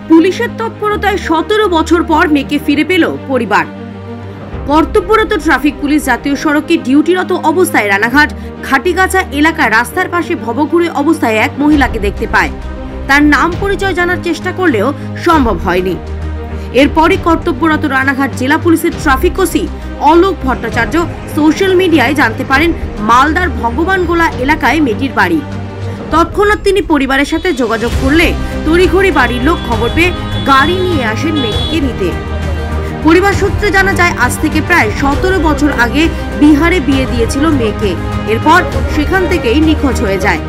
পুলিশের তৎপরতায় 17 বছর পর মেয়েকে ফিরে পেল পরিবার। কর্তব্যরত ট্রাফিক পুলিশ জাতীয় সড়কে ডিউটিরত অবস্থায় রানাঘাট ঘাটিগাছা এলাকায় রাস্তার পাশে ভবঘুরে অবস্থায় এক মহিলাকে দেখতে পায়। তার নাম পরিচয় জানার চেষ্টা করলেও সম্ভব হয়নি। এরপরই কর্তব্যরত রানাঘাট জেলা পুলিশের traffic OC Alok Bhattacharya social মিডিয়ায় জানতে পারেন মালদার ভগবানগোলা এলাকায় মেয়েটির বাড়ি। তৎক্ষণাৎ তিনি পরিবারের সাথে যোগাযোগ করলে তড়িঘড়ি বাড়ির লোক খবর পেয়ে গাড়ি নিয়ে আসেন মেয়েটিকে নিতে। পরিবার সূত্রে জানা যায়, আজ থেকে প্রায় 17 বছর আগে বিহারে বিয়ে দিয়েছিল মেয়েকে। এরপর সেখান থেকেই নিখোঁজ হয়ে যায়।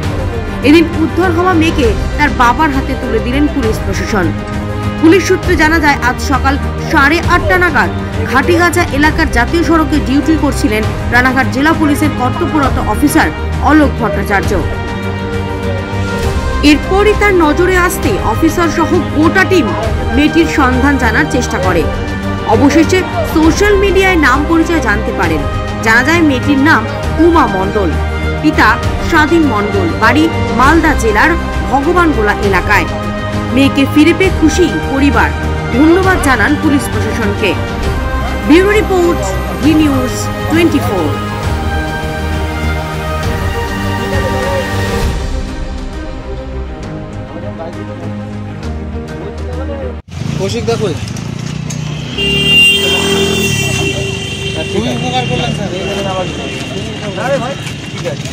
এদিন উদ্ধার হওয়া মেয়েকে তার বাবার হাতে তুলে দিলেন পুলিশ প্রশাসন। পুলিশ সূত্রে জানা যায়, আজ সকাল 8:30 নাগাদ ঘাটিগাছা এলাকার জাতীয় সড়কে ডিউটি করছিলেন রানাঘাট জেলা পুলিশের কর্তব্যরত অফিসার অলোক ভট্টাচার্য। এরপরই তার নজরে আসতে অফিসার সহ গোটা টিম মেয়েটির সন্ধান জানার চেষ্টা করে। অবশেষে সোশ্যাল মিডিয়ায় নাম পরিচয় জানতে পারেন। জানা যায় মেয়েটির নাম উমা মণ্ডল, পিতা স্বাধীন মণ্ডল, বাড়ি মালদা জেলার ভগবানগোলা এলাকায়। মেয়েকে ফিরে পেয়ে খুশি পরিবার, ধন্যবাদ জানান পুলিশ প্রশাসনকে। Bureau report, D news 24। Koushik দা কই? খুবই উপকার করলেন স্যার। আরে ভাই ঠিক আছে।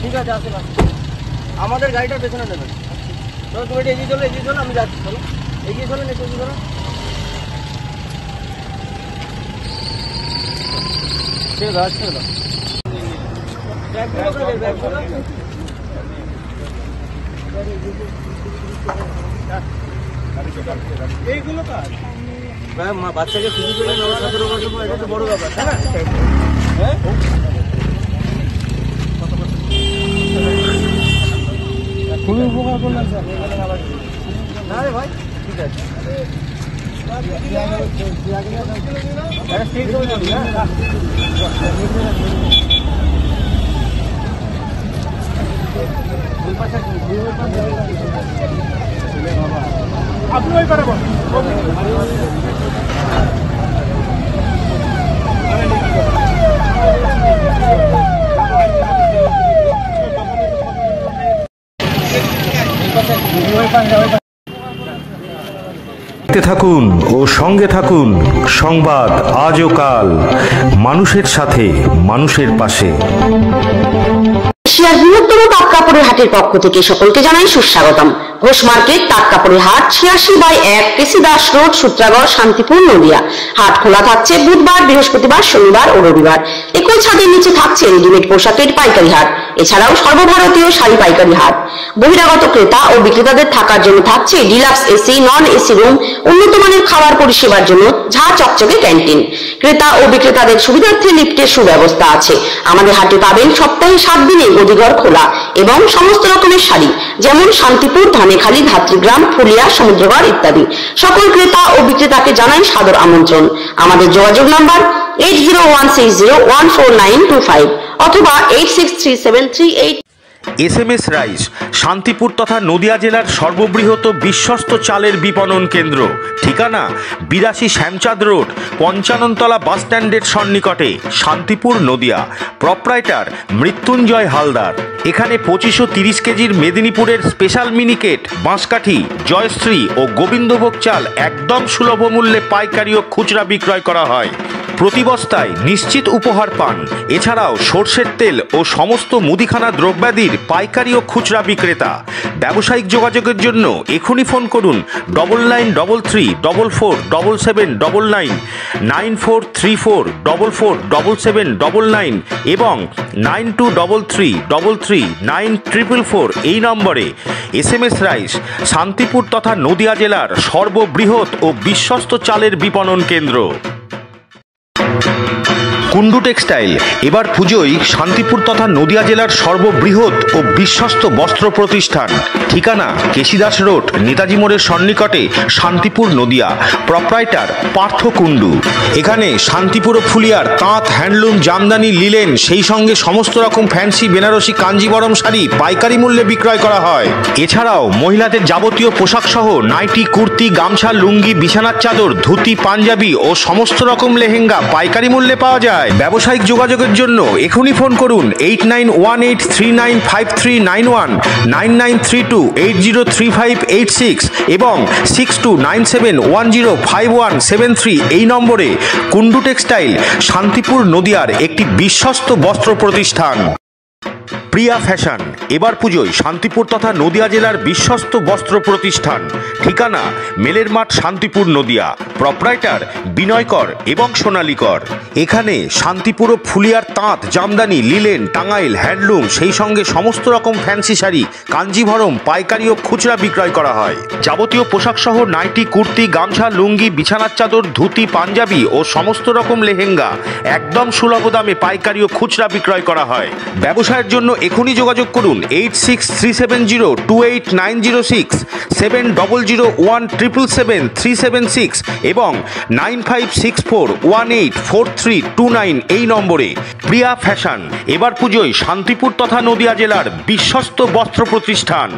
ঠিক আছে, আসে আমাদের গাড়িটা পেছনে নেবেন। চলো তুমি এটা এগিয়ে চলো, আমি যাচ্ছি। চলো এগিয়ে চলো, এগিয়ে চলো। ছেড়ে দাও, ছেড়ে দাও। এইগুলো কাজ বাচ্চাকে খুশি করে নেওয়া 17 বছর পর, এটা তো বড় ব্যাপার, তাই না? হ্যাঁ, খুবই উপকার করলেন স্যার। না রে ভাই, ঠিক আছে। আপনি ওই পারে বল। দেখতে থাকুন ও সঙ্গে থাকুন সংবাদ আজ ও কাল, মানুষের সাথে মানুষের পাশে। এশিয়ার বৃহত্তম তাঁত কাপড়ের হাটের পক্ষ থেকে সকলকে জানাই সুস্বাগতম। ঘোষ মার্কেট তাঁত কাপড়ের হাট, 86/1 কেসি দাস রোড, সূত্রাগড়, শান্তিপুর, নদিয়া। হাট খোলা থাকছে বুধবার, বৃহস্পতিবার, শনিবার ও রবিবার। একই ছাদের নিচে থাকছে রেডিমেড পোশাকের পাইকারি হাট, এছাড়াও সর্বভারতীয় শাড়ি পাইকারি হাট। বহিরাগত ক্রেতা ও বিক্রেতাদের থাকার জন্য থাকছে deluxe AC, non AC room, উন্নত মানের খাবার পরিষেবার জন্য ঝা চকচকে ক্যান্টিন। ক্রেতা ও বিক্রেতাদের সুবিধার্থে লিফটের সুব্যবস্থা আছে। আমাদের হাটে পাবেন সপ্তাহে 7 দিনে গদিঘর খোলা এবং সমস্ত রকমের শাড়ি, যেমন শান্তিপুর, ধানেখালী, ধাত্রীগ্রাম, ফুলিয়া, সমুদ্রগড় ইত্যাদি। সকল ক্রেতা ও বিক্রেতাকে জানাই সাদর আমন্ত্রণ। আমাদের যোগাযোগ নাম্বার 8016014925 অথবা 863738। SMS রাইস, শান্তিপুর তথা নদিয়া জেলার সর্ববৃহৎ বিশ্বস্ত চালের বিপণন কেন্দ্র। ঠিকানা 82 শ্যামচাঁদ রোড, 55 তলা বাস স্ট্যান্ডের সন্নিকটে, শান্তিপুর, নদিয়া। প্রপ্রাইটার মৃত্যুঞ্জয় হালদার। এখানে 2530 কেজির মেদিনীপুরের স্পেশাল মিনিকেট, বাঁশকাঠি, জয়শ্রী ও গোবিন্দভোগ চাল একদম সুলভ মূল্যে পাইকারি ও খুচরা বিক্রয় করা হয়। প্রতি বস্তায় নিশ্চিত উপহার পান। এছাড়াও সরষের তেল ও সমস্ত মুদিখানা দ্রব্যাদির পাইকারি ও খুচরা বিক্রেতা। ব্যবসায়িক যোগাযোগের জন্য এখনই ফোন করুন 9933447799, 9434447799 এবং 9233339444 এই নম্বরে। SMS রাইস, শান্তিপুর তথা নদিয়া জেলার সর্ববৃহৎ ও বিশ্বস্ত চালের বিপণন কেন্দ্র। কুন্ডু টেক্সটাইল এবার পুজোয় শান্তিপুর তথা নদিয়া জেলার সর্ববৃহৎ ও বিশ্বস্ত বস্ত্র প্রতিষ্ঠান। ঠিকানা কেশিদাস রোড, নেতাজি মোড়ের সন্নিকটে, শান্তিপুর নদিয়া। প্রপ্রাইটার পার্থ কুন্ডু। এখানে শান্তিপুর ও ফুলিয়ার তাঁত, হ্যান্ডলুম, জামদানি, লিলেন, সেই সঙ্গে সমস্ত রকম ফ্যান্সি বেনারসি কাঞ্জিবরম শাড়ি পাইকারি মূল্যে বিক্রয় করা হয়। এছাড়াও মহিলাদের যাবতীয় পোশাক সহ নাইটি, কুর্তি, গামছা, লুঙ্গি, বিছানার চাদর, ধুতি, পাঞ্জাবি ও সমস্ত রকম লেহেঙ্গা পাইকারি মূল্যে পাওয়া যায়। ব্যবসায়িক যোগাযোগের জন্য এখনই ফোন করুন 8918395391, 9932803586 এবং 6297105173 এই নম্বরে। কুন্ডু টেক্সটাইল শান্তিপুর নদিয়ার একটি বিশ্বস্ত বস্ত্র প্রতিষ্ঠান। প্রিয়া ফ্যাশন এবার পুজোয় শান্তিপুর তথা নদিয়া জেলার বিশ্বস্ত বস্ত্র প্রতিষ্ঠান। ঠিকানা মেলের মাঠ, শান্তিপুর নদিয়া। প্রপ্রাইটার বিনয় কর এবং সোনালী কর। এখানে শান্তিপুর ও ফুলিয়ার তাঁত, জামদানি, লিলেন, টাঙ্গাইল, হ্যান্ডলুম, সেই সঙ্গে সমস্ত রকম ফ্যান্সি শাড়ি, কাঞ্জিভরম পাইকারি ও খুচরা বিক্রয় করা হয়। যাবতীয় পোশাক সহ নাইটি, কুর্তি, গামছা, লুঙ্গি, বিছানার চাদর, ধুতি, পাঞ্জাবি ও সমস্ত রকম লেহেঙ্গা একদম সুলভ দামে পাইকারি ও খুচরা বিক্রয় করা হয়। ব্যবসায়ের জন্য এখনই যোগাযোগ করুন 8637028906, 7001777376 এবং 9564184329 এই নম্বরে। প্রিয়া ফ্যাশন এবার পুজোয় শান্তিপুর তথা নদিয়া জেলার বিশ্বস্ত বস্ত্র প্রতিষ্ঠান।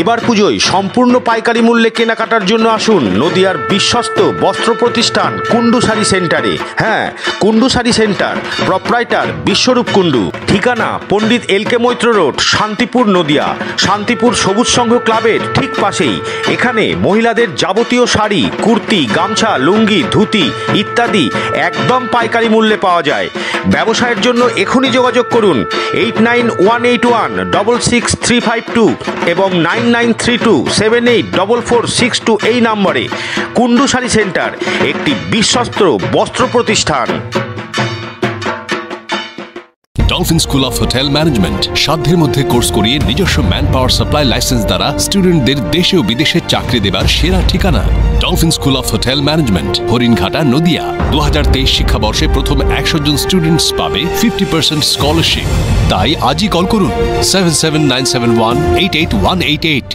এবার পুজোয় সম্পূর্ণ পাইকারি মূল্যে কেনাকাটার জন্য আসুন নদিয়ার বিশ্বস্ত বস্ত্র প্রতিষ্ঠান কুন্ডু শাড়ি সেন্টারে। হ্যাঁ, কুন্ডু শাড়ি সেন্টার। প্রপ্রাইটার বিশ্বরূপ কুন্ডু। ঠিকানা পণ্ডিত এলকে মৈত্র রোড, শান্তিপুর নদিয়া। শান্তিপুর সবুজ সংঘ ক্লাবের ঠিক পাশেই। এখানে মহিলাদের যাবতীয় শাড়ি, কুর্তি, গামছা, লুঙ্গি, ধুতি ইত্যাদি একদম পাইকারি মূল্যে পাওয়া যায়। ব্যবসায়ের জন্য এখনই যোগাযোগ করুন 8918816635 এবং 9932784462 এই নম্বরে। কুন্ডু শাড়ি সেন্টার একটি বিশ্বস্ত বস্ত্র প্রতিষ্ঠান। Dolphin school of hotel management সাধ্যের মধ্যে কোর্স করিয়ে নিজস্ব ম্যান পাওয়ার সাপ্লাই লাইসেন্স দ্বারা স্টুডেন্টদের দেশে ও বিদেশে চাকরি দেবার সেরা ঠিকানা। Dolphin school of hotel management, Haringhata, Nadia. 2023 শিক্ষাবর্ষে প্রথম 100 জন স্টুডেন্টস পাবে 50% স্কলারশিপ। তাই আজই কল করুন 779718888।